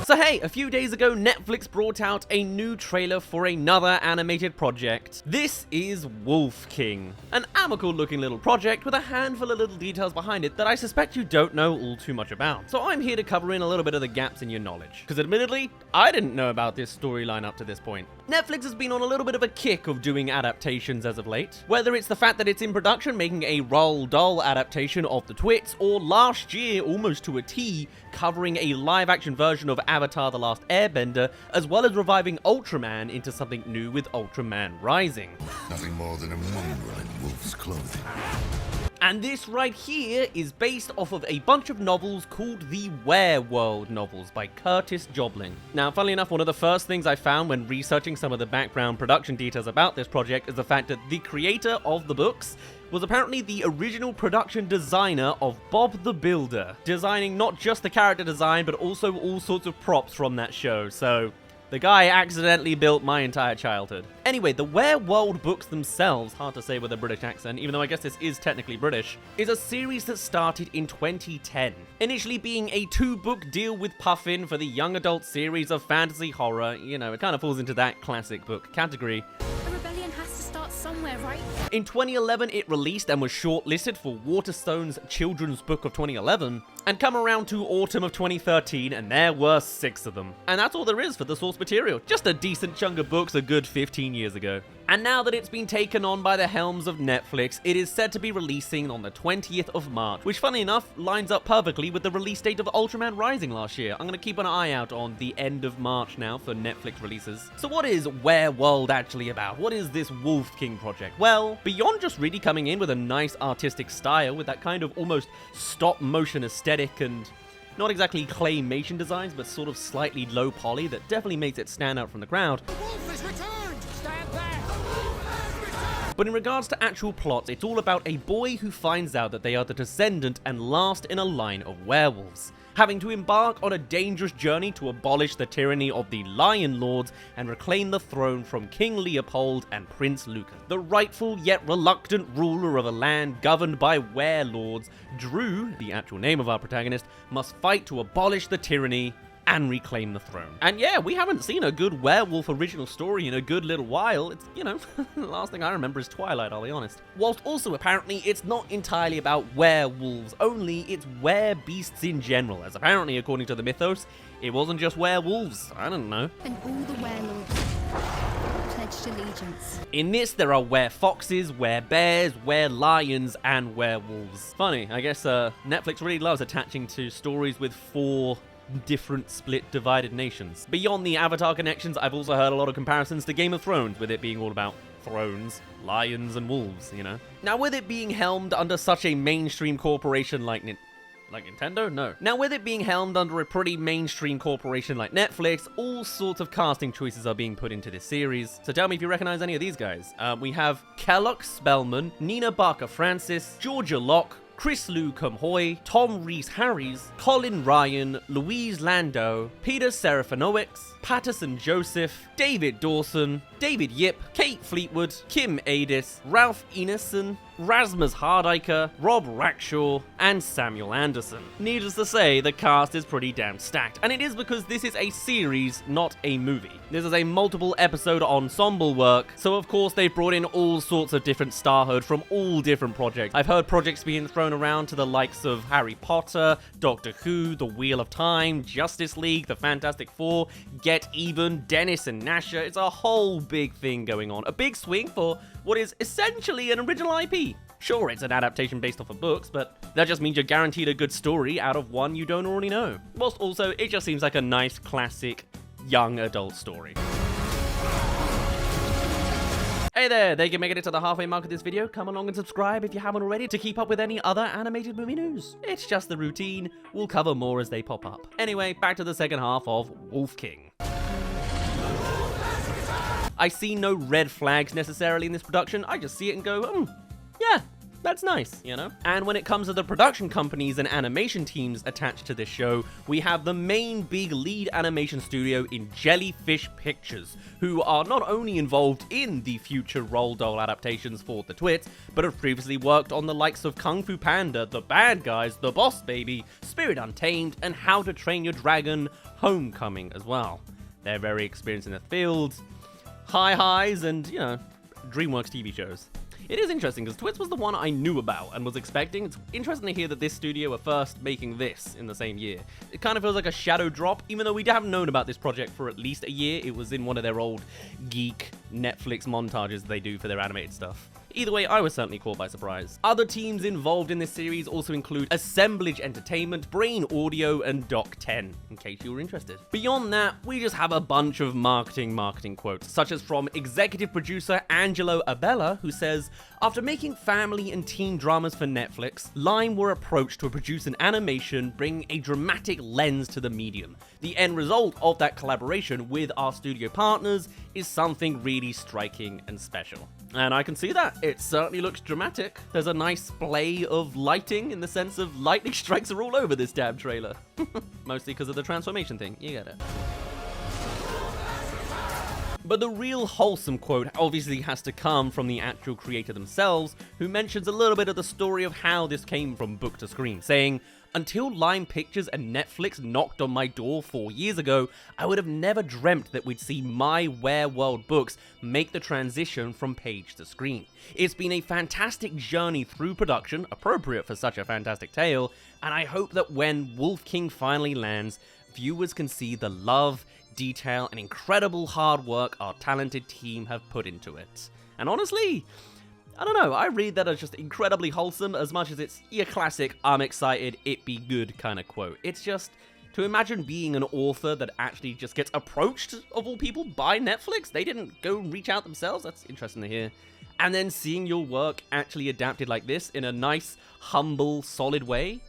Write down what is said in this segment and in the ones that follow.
So hey, a few days ago, Netflix brought out a new trailer for another animated project. This is Wolf King, an amicable looking little project with a handful of little details behind it that I suspect you don't know all too much about. So I'm here to cover in a little bit of the gaps in your knowledge, because admittedly, I didn't know about this storyline up to this point. Netflix has been on a little bit of a kick of doing adaptations as of late, whether it's the fact that it's in production making a Roald Dahl adaptation of The Twits, or last year, almost to a T, covering a live-action version of Avatar: The Last Airbender, as well as reviving Ultraman into something new with Ultraman Rising. Nothing more than a mongrel in wolf's clothing. And this right here is based off of a bunch of novels called the Werewolf novels by Curtis Jobling. Now, funnily enough, one of the first things I found when researching some of the background production details about this project is the fact that the creator of the books was apparently the original production designer of Bob the Builder, designing not just the character design, but also all sorts of props from that show, so the guy accidentally built my entire childhood. Anyway, the Werewolf books themselves, hard to say with a British accent, even though I guess this is technically British, is a series that started in 2010. Initially being a 2-book deal with Puffin for the young adult series of fantasy horror, you know, it kind of falls into that classic book category. A rebellion has to start somewhere, right? In 2011, it released and was shortlisted for Waterstone's Children's Book of 2011, and come around to autumn of 2013, and there were 6 of them. And that's all there is for the source material. Just a decent chunk of books a good 15 years ago. And now that it's been taken on by the helms of Netflix, it is said to be releasing on the 20th of March, which funny enough lines up perfectly with the release date of Ultraman Rising last year. I'm going to keep an eye out on the end of March now for Netflix releases. So what is Werewolf actually about? What is this Wolf King project? Well, beyond just really coming in with a nice artistic style with that kind of almost stop motion aesthetic and not exactly claymation designs, but sort of slightly low poly that definitely makes it stand out from the crowd. The wolf is returned! Stand back! But in regards to actual plots, it's all about a boy who finds out that they are the descendant and last in a line of werewolves, having to embark on a dangerous journey to abolish the tyranny of the Lion Lords and reclaim the throne from King Leopold and Prince Lucan. The rightful yet reluctant ruler of a land governed by werelords, Drew, the actual name of our protagonist, must fight to abolish the tyranny and reclaim the throne. And yeah, we haven't seen a good werewolf original story in a good little while. It's, you know, the last thing I remember is Twilight, I'll be honest. Whilst also apparently it's not entirely about werewolves only, it's werebeasts in general, as apparently according to the mythos, it wasn't just werewolves. I don't know. And all the werelords pledged allegiance. In this, there are were-foxes, were-bears, were-lions, and werewolves. Funny, I guess Netflix really loves attaching to stories with 4 different split divided nations. Beyond the Avatar connections, I've also heard a lot of comparisons to Game of Thrones, with it being all about thrones, lions, and wolves, you know? Now, with it being helmed under such a mainstream corporation like Nintendo? No. Now, with it being helmed under a pretty mainstream corporation like Netflix, all sorts of casting choices are being put into this series. So tell me if you recognize any of these guys. We have Kellogg Spellman, Nina Barker Francis, Georgia Locke, Chris Lou Kumhoy, Tom Rhys-Harris, Colin Ryan, Louise Landau, Peter Serafinowicz, Patterson Joseph, David Dawson, David Yip, Kate Fleetwood, Kim Adis, Ralph Ineson, Rasmus Hardiker, Rob Rackshaw, and Samuel Anderson. Needless to say, the cast is pretty damn stacked, and it is because this is a series, not a movie. This is a multiple episode ensemble work, so of course they've brought in all sorts of different starhood from all different projects. I've heard projects being thrown around to the likes of Harry Potter, Doctor Who, The Wheel of Time, Justice League, The Fantastic Four, Get Even, Dennis and Nasher. It's a whole big thing going on. A big swing for what is essentially an original IP. Sure, it's an adaptation based off of books, but that just means you're guaranteed a good story out of one you don't already know. Whilst also, it just seems like a nice, classic, young adult story. Hey there, thank you for making it to the halfway mark of this video. Come along and subscribe if you haven't already to keep up with any other animated movie news. It's just the routine. We'll cover more as they pop up. Anyway, back to the second half of Wolf King. I see no red flags necessarily in this production. I just see it and go, yeah, that's nice, you know? And when it comes to the production companies and animation teams attached to this show, we have the main big lead animation studio in Jellyfish Pictures, who are not only involved in the future Roald Dahl adaptations for the Twits, but have previously worked on the likes of Kung Fu Panda, The Bad Guys, The Boss Baby, Spirit Untamed, and How to Train Your Dragon Homecoming as well. They're very experienced in the field, high highs, and, you know, DreamWorks TV shows. It is interesting because Twits was the one I knew about and was expecting. It's interesting to hear that this studio were first making this in the same year. It kind of feels like a shadow drop, even though we haven't known about this project for at least a year. It was in one of their old geek Netflix montages they do for their animated stuff. Either way, I was certainly caught by surprise. Other teams involved in this series also include Assemblage Entertainment, Brain Audio, and Doc 10, in case you were interested. Beyond that, we just have a bunch of marketing quotes, such as from executive producer Angelo Abella, who says, "After making family and teen dramas for Netflix, Lime were approached to produce an animation bringing a dramatic lens to the medium. The end result of that collaboration with our studio partners is something really striking and special." And I can see that. It certainly looks dramatic. There's a nice play of lighting in the sense of lightning strikes are all over this damn trailer. Mostly because of the transformation thing. You get it. But the real wholesome quote obviously has to come from the actual creator themselves, who mentions a little bit of the story of how this came from book to screen, saying, "Until Lime Pictures and Netflix knocked on my door 4 years ago, I would have never dreamt that we'd see my Werewolf books make the transition from page to screen. It's been a fantastic journey through production, appropriate for such a fantastic tale, and I hope that when Wolf King finally lands, viewers can see the love, detail, and incredible hard work our talented team have put into it." And honestly, I don't know, I read that as just incredibly wholesome as much as it's your classic "I'm excited, it be good" kind of quote. It's just, to imagine being an author that actually just gets approached, of all people, by Netflix. They didn't go reach out themselves, that's interesting to hear. And then seeing your work actually adapted like this in a nice, humble, solid way.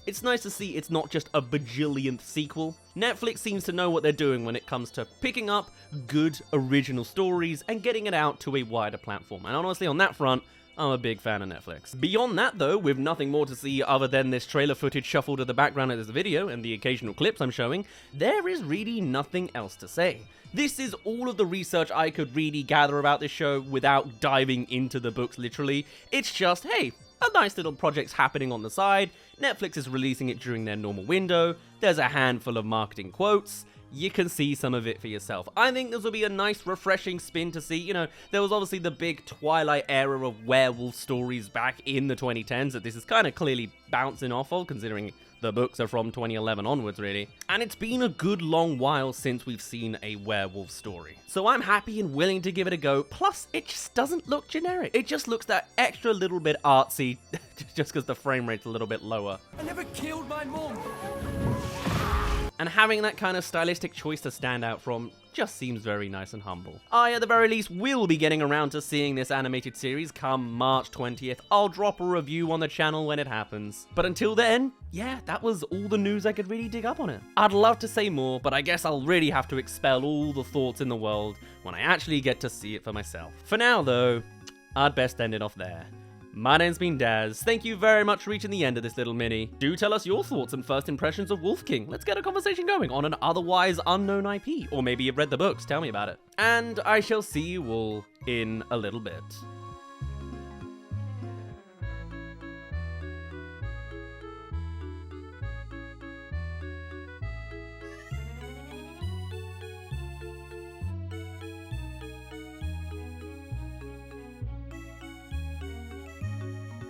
It's nice to see it's not just a bajillionth sequel. Netflix seems to know what they're doing when it comes to picking up good original stories and getting it out to a wider platform. And honestly, on that front, I'm a big fan of Netflix. Beyond that though, with nothing more to see other than this trailer footage shuffled to the background of this video and the occasional clips I'm showing, there is really nothing else to say. This is all of the research I could really gather about this show without diving into the books literally. It's just, hey, a nice little project's happening on the side, Netflix is releasing it during their normal window, there's a handful of marketing quotes, you can see some of it for yourself. I think this will be a nice, refreshing spin to see. You know, there was obviously the big Twilight era of werewolf stories back in the 2010s that this is kind of clearly bouncing off of, considering the books are from 2011 onwards, really. And it's been a good long while since we've seen a werewolf story. So I'm happy and willing to give it a go. Plus, it just doesn't look generic. It just looks that extra little bit artsy, just because the frame rate's a little bit lower. I never killed my mom. And having that kind of stylistic choice to stand out from just seems very nice and humble. I, at the very least, will be getting around to seeing this animated series come March 20th. I'll drop a review on the channel when it happens. But until then, yeah, that was all the news I could really dig up on it. I'd love to say more, but I guess I'll really have to expel all the thoughts in the world when I actually get to see it for myself. For now, though, I'd best end it off there. My name's been Daz. Thank you very much for reaching the end of this little mini. Do tell us your thoughts and first impressions of Wolf King. Let's get a conversation going on an otherwise unknown IP. Or maybe you've read the books, tell me about it. And I shall see you all in a little bit.